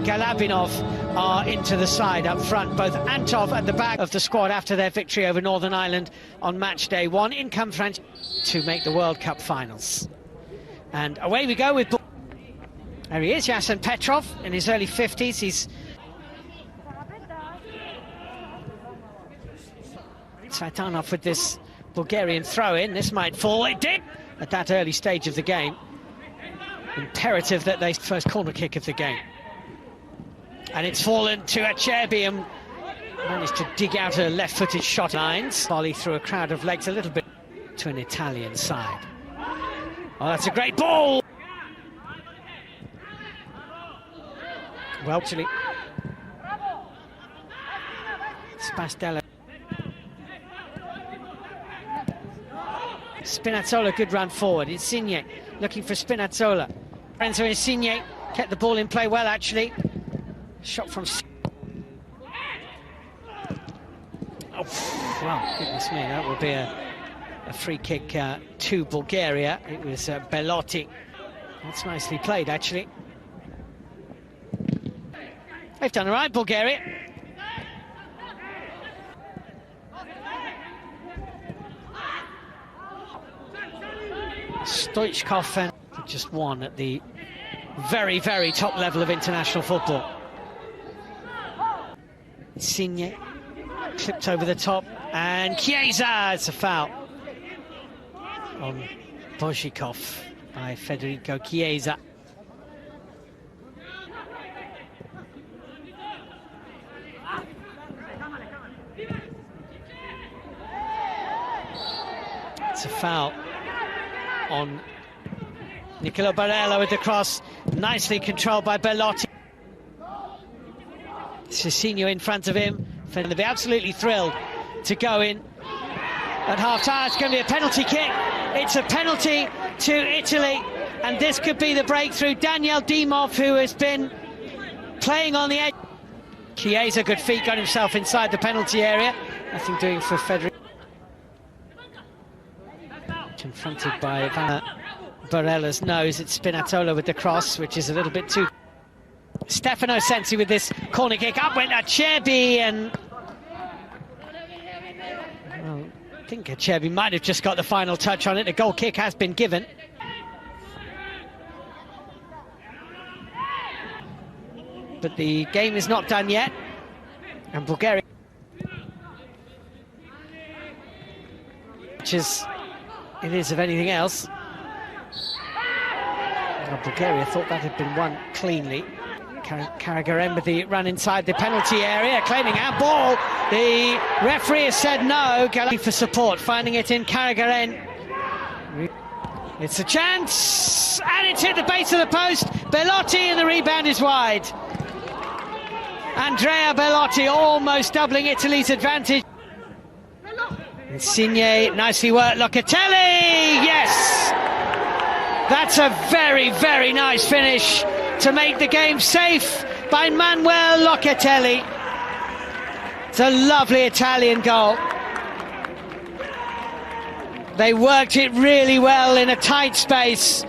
Galabinov are into the side up front, both Antov at the back of the squad after their victory over Northern Ireland on match day one. In come France to make the World Cup finals. And away we go with... There he is, Yasin Petrov, in his early 50s. He's... Tsvetanov with this Bulgarian throw-in. This might fall. It did at that early stage of the game. Imperative that they first corner kick of the game. And it's fallen to Acerbi and managed to dig out a left-footed shot. Lines volley through a crowd of legs, a little bit to an Italian side. Oh, that's a great ball! Well, actually, Spastella. Spinazzola, good run forward. Insigne looking for Spinazzola. Renzo Insigne kept the ball in play well, actually. Shot from... Oh, well, goodness me, that would be a free kick to Bulgaria. It was Bellotti. That's nicely played, actually. They've done all right, Bulgaria. Stoichkov and just one at the very, very top level of international football. Insigne clipped over the top, and Chiesa, it's a foul on Bozhikov by Federico Chiesa. It's a foul on Nicolo Barella with the cross, nicely controlled by Bellotti. Cicinho in front of him. They'll be absolutely thrilled to go in at half-time. It's going to be a penalty kick. It's a penalty to Italy, and this could be the breakthrough. Daniel Dimov, who has been playing on the edge. Chiesa, good feet, got himself inside the penalty area. Nothing doing for Federico. Confronted by Barella's nose. It's Spinazzola with the cross, which is a little bit too... Stefano Sensi with this corner kick. Up went Acerbi, and... Well, I think Acerbi might have just got the final touch on it. A goal kick has been given. But the game is not done yet. And Bulgaria... Which is... It is, if anything else. Well, Bulgaria thought that had been won cleanly. Karagaren with the run inside the penalty area, claiming handball. The referee has said no. Galati for support, finding it in Karagaren. It's a chance, and it's hit the base of the post. Bellotti, and the rebound is wide. Andrea Bellotti almost doubling Italy's advantage. Insigne, nicely worked. Locatelli, yes! That's a very, very nice finish to make the game safe by Manuel Locatelli. It's a lovely Italian goal. They worked it really well in a tight space.